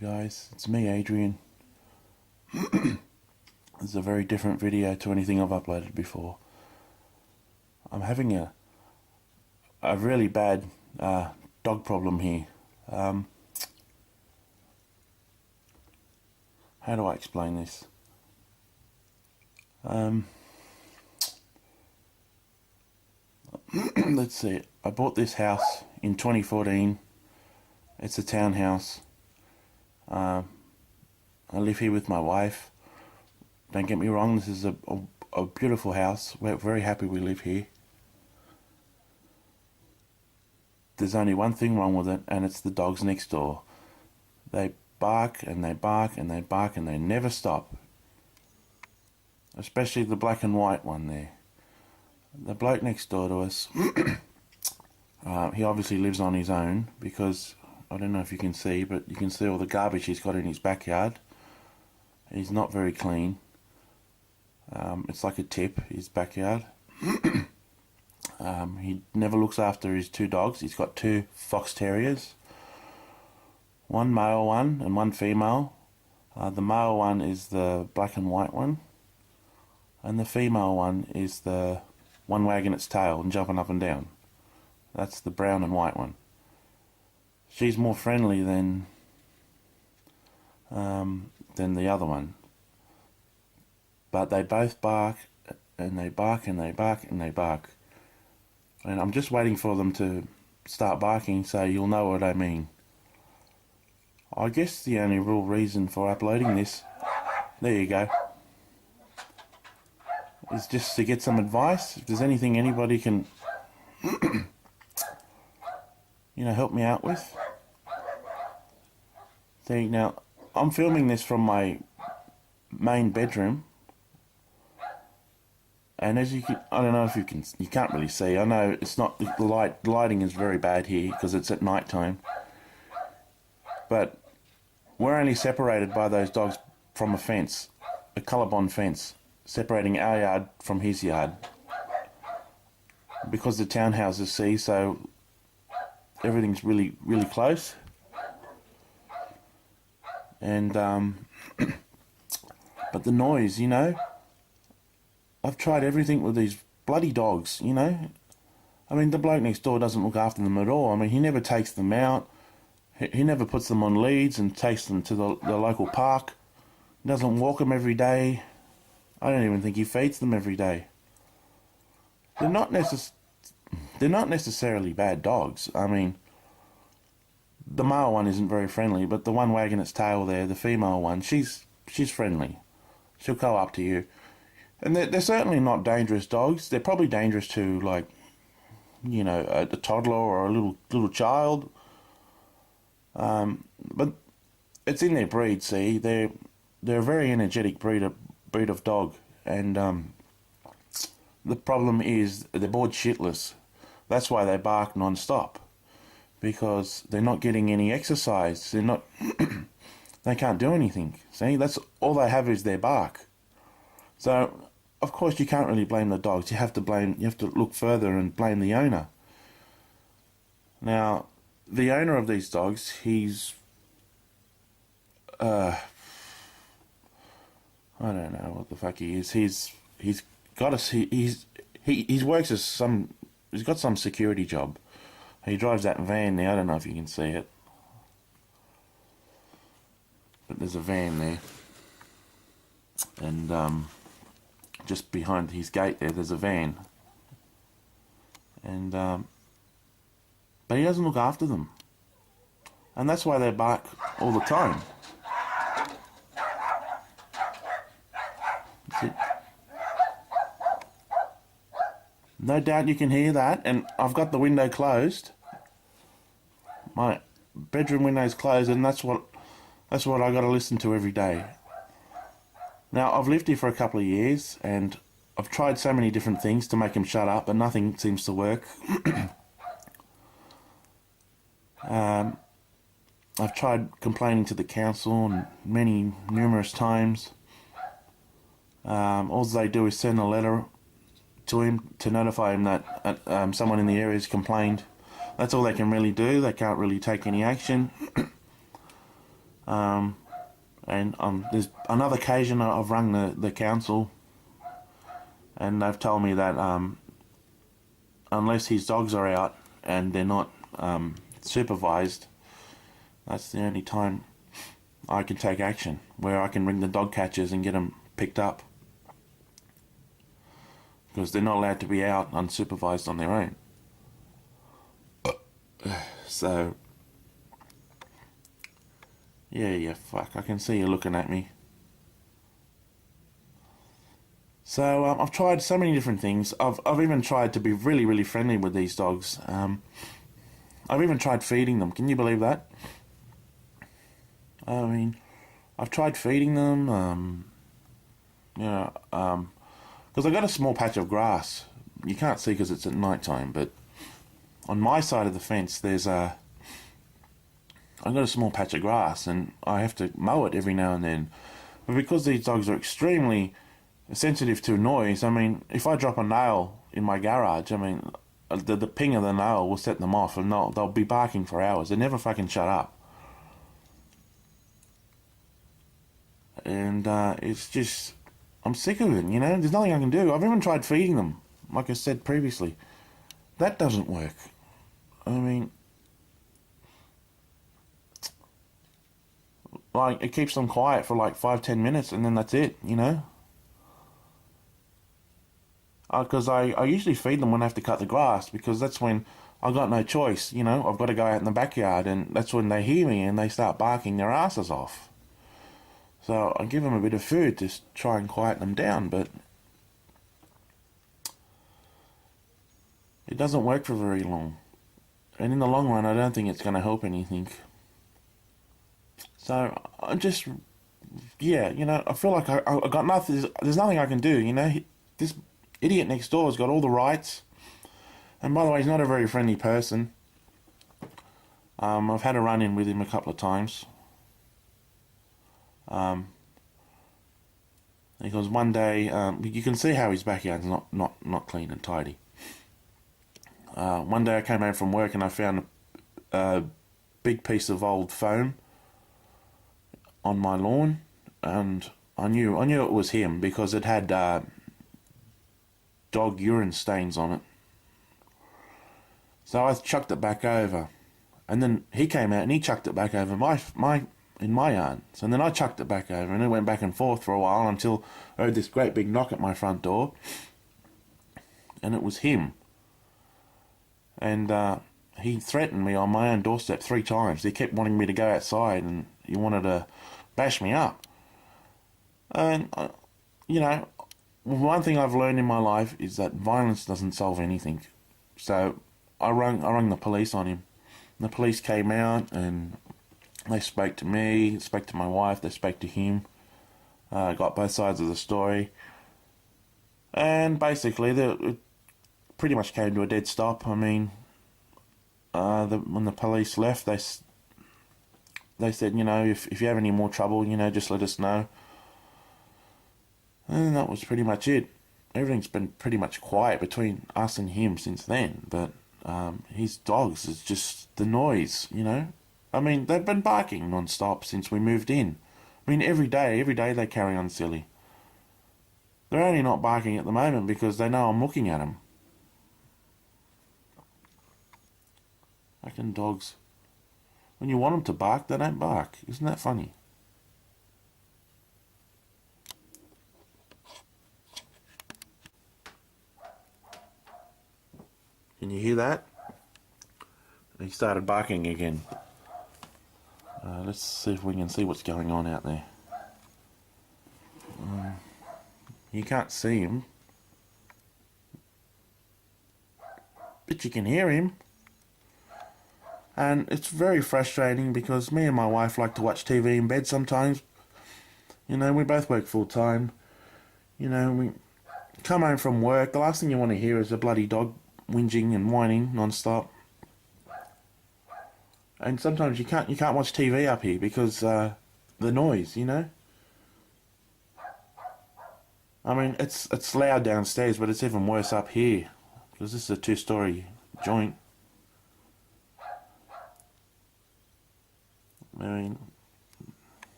guys, it's me, Adrian. This is a very different video to anything I've uploaded before. I'm having a really bad dog problem here. How do I explain this? Let's see. I bought this house in 2014. It's a townhouse. I live here with my wife. Don't get me wrong, this is a beautiful house. We're very happy we live here. There's only one thing wrong with it, and it's the dogs next door. They bark and they bark and they bark and they never stop. Especially the black and white one there. The bloke next door to us, he obviously lives on his own because, I don't know if you can see, but you can see all the garbage he's got in his backyard. He's not very clean. It's like a tip, his backyard. He never looks after his two dogs. He's got two fox terriers. One male one and one female. The male one is the black and white one. And the female one is the one wagging its tail and jumping up and down. That's the brown and white one. She's more friendly than the other one. But they both bark, and they bark, and they bark, and they bark. And I'm just waiting for them to start barking so you'll know what I mean. I guess the only real reason for uploading this, there you go, is just to get some advice. If there's anything anybody can help me out with. See, now I'm filming this from my main bedroom, and as you can, I don't know if you can't really see. I know it's not, the lighting is very bad here because it's at night time, but we're only separated by those dogs from a fence, a colour-bond fence, separating our yard from his yard, because the townhouses, see, so everything's really close. And but the noise, I've tried everything with these bloody dogs, I mean, the bloke next door doesn't look after them at all. I mean, he never takes them out. He never puts them on leads and takes them to the local park. He doesn't walk them every day. I don't even think he feeds them every day. They're not necessarily bad dogs. I mean, the male one isn't very friendly, but the one wagging its tail there, the female one, she's friendly. She'll go up to you. And they're certainly not dangerous dogs. They're probably dangerous to, like, a toddler or a little child. But it's in their breed, see. They're a very energetic breed of dog. And the problem is they're bored shitless. That's why they bark non-stop. Because they're not getting any exercise. They're not... they can't do anything. See, that's all they have is their bark. So, of course, you can't really blame the dogs. You have to look further and blame the owner. Now, the owner of these dogs, he's I don't know what the fuck he is. He's got us. He works as some. He's got some security job. He drives that van there. I don't know if you can see it, but there's a van there, and just behind his gate there's a van, and but he doesn't look after them, and that's why they bark all the time. No doubt you can hear that, and I've got the window closed. My bedroom window's closed, and that's what I got to listen to every day. Now, I've lived here for a couple of years, and I've tried so many different things to make him shut up, but nothing seems to work. I've tried complaining to the council numerous times. All they do is send a letter to him to notify him that someone in the area has complained. That's all they can really do. They can't really take any action. And there's another occasion I've rung the council, and they've told me that unless his dogs are out and they're not supervised, that's the only time I can take action, where I can ring the dog catchers and get them picked up, because they're not allowed to be out unsupervised on their own. So, yeah, fuck, I can see you looking at me. So, I've tried so many different things. I've even tried to be really, really friendly with these dogs. I've even tried feeding them. Can you believe that? I mean, I've tried feeding them, because I got a small patch of grass. You can't see because it's at night time, but on my side of the fence, I've got a small patch of grass, and I have to mow it every now and then. But because these dogs are extremely sensitive to noise, I mean, if I drop a nail in my garage, I mean, the ping of the nail will set them off, and they'll be barking for hours. They never fucking shut up. And it's just, I'm sick of it, you know? There's nothing I can do. I've even tried feeding them, like I said previously. That doesn't work. I mean, like, it keeps them quiet for like 5-10 minutes, and then that's it, you know? Because I usually feed them when I have to cut the grass, because that's when I've got no choice, you know? I've got to go out in the backyard, and that's when they hear me and they start barking their asses off. So I give them a bit of food to try and quiet them down, but it doesn't work for very long. And in the long run, I don't think it's going to help anything. So I just, yeah, you know, I feel like I got nothing. There's nothing I can do, you know. This idiot next door has got all the rights. And by the way, he's not a very friendly person. I've had a run-in with him a couple of times. Because one day, you can see how his backyard's not clean and tidy. One day I came home from work and I found a big piece of old foam on my lawn, and I knew it was him because it had dog urine stains on it. So I chucked it back over, and then he came out and he chucked it back over in my yard. So then I chucked it back over, and it went back and forth for a while until I heard this great big knock at my front door, and it was him. And he threatened me on my own doorstep 3 times. He kept wanting me to go outside, and he wanted to bash me up. And, you know, one thing I've learned in my life is that violence doesn't solve anything. So I rang the police on him. The police came out, and they spoke to me, spoke to my wife, they spoke to him. Got both sides of the story. And basically, it pretty much came to a dead stop. I mean, when the police left, they said, you know, if you have any more trouble, you know, just let us know. And that was pretty much it. Everything's been pretty much quiet between us and him since then. But his dogs, is just the noise, you know. I mean, they've been barking non-stop since we moved in. I mean, every day they carry on silly. They're only not barking at the moment because they know I'm looking at them. Fucking dogs. When you want them to bark, they don't bark. Isn't that funny? Can you hear that? He started barking again. Let's see if we can see what's going on out there. You can't see him, but you can hear him. And it's very frustrating because me and my wife like to watch TV in bed sometimes. You know, we both work full time. You know, we come home from work, the last thing you want to hear is a bloody dog whinging and whining non-stop. And sometimes you can't watch TV up here because the noise, you know. I mean, it's loud downstairs, but it's even worse up here because this is a 2-story joint. I mean,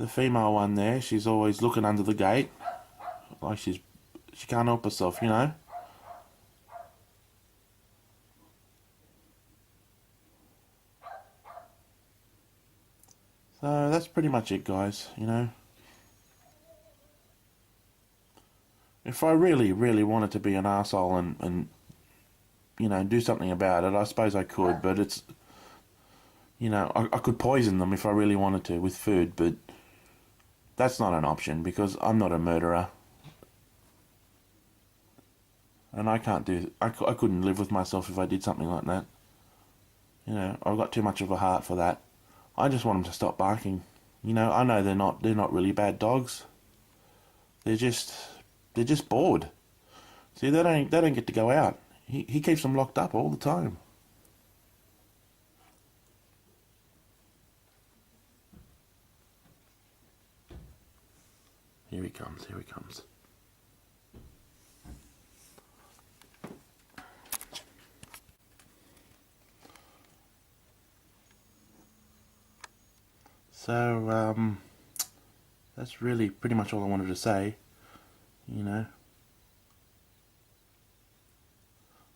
The female one there, she's always looking under the gate, like she can't help herself, you know. So that's pretty much it, guys, you know. If I really, really wanted to be an arsehole and you know, do something about it, I suppose I could, but it's, you know, I could poison them if I really wanted to with food, but that's not an option because I'm not a murderer. And I can't do, I couldn't live with myself if I did something like that. You know, I've got too much of a heart for that. I just want them to stop barking. You know, I know they're not really bad dogs. They're just bored. See, they don't get to go out. He keeps them locked up all the time. Here he comes, here he comes. So, that's really pretty much all I wanted to say, you know.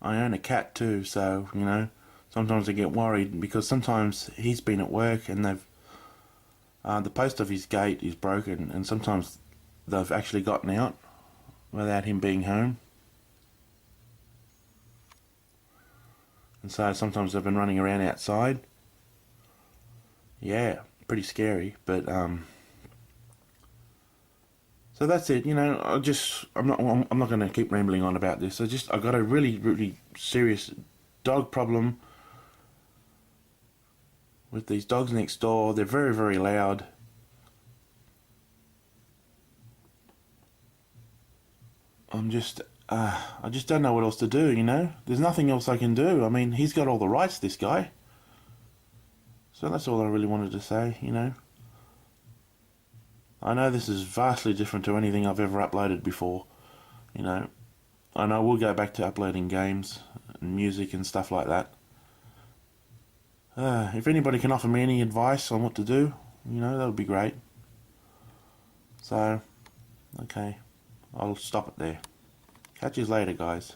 I own a cat too, so, you know, sometimes I get worried because sometimes he's been at work and the post of his gate is broken and sometimes they've actually gotten out without him being home. And so sometimes they've been running around outside. Yeah, pretty scary, but so that's it. You know, I'm not going to keep rambling on about this. I got a really, really serious dog problem with these dogs next door. They're very, very loud. I just don't know what else to do, you know? There's nothing else I can do. I mean, he's got all the rights, this guy. So that's all I really wanted to say, you know? I know this is vastly different to anything I've ever uploaded before, you know? And I will go back to uploading games and music and stuff like that. If anybody can offer me any advice on what to do, you know, that would be great. So, okay, I'll stop it there. Catch you later, guys.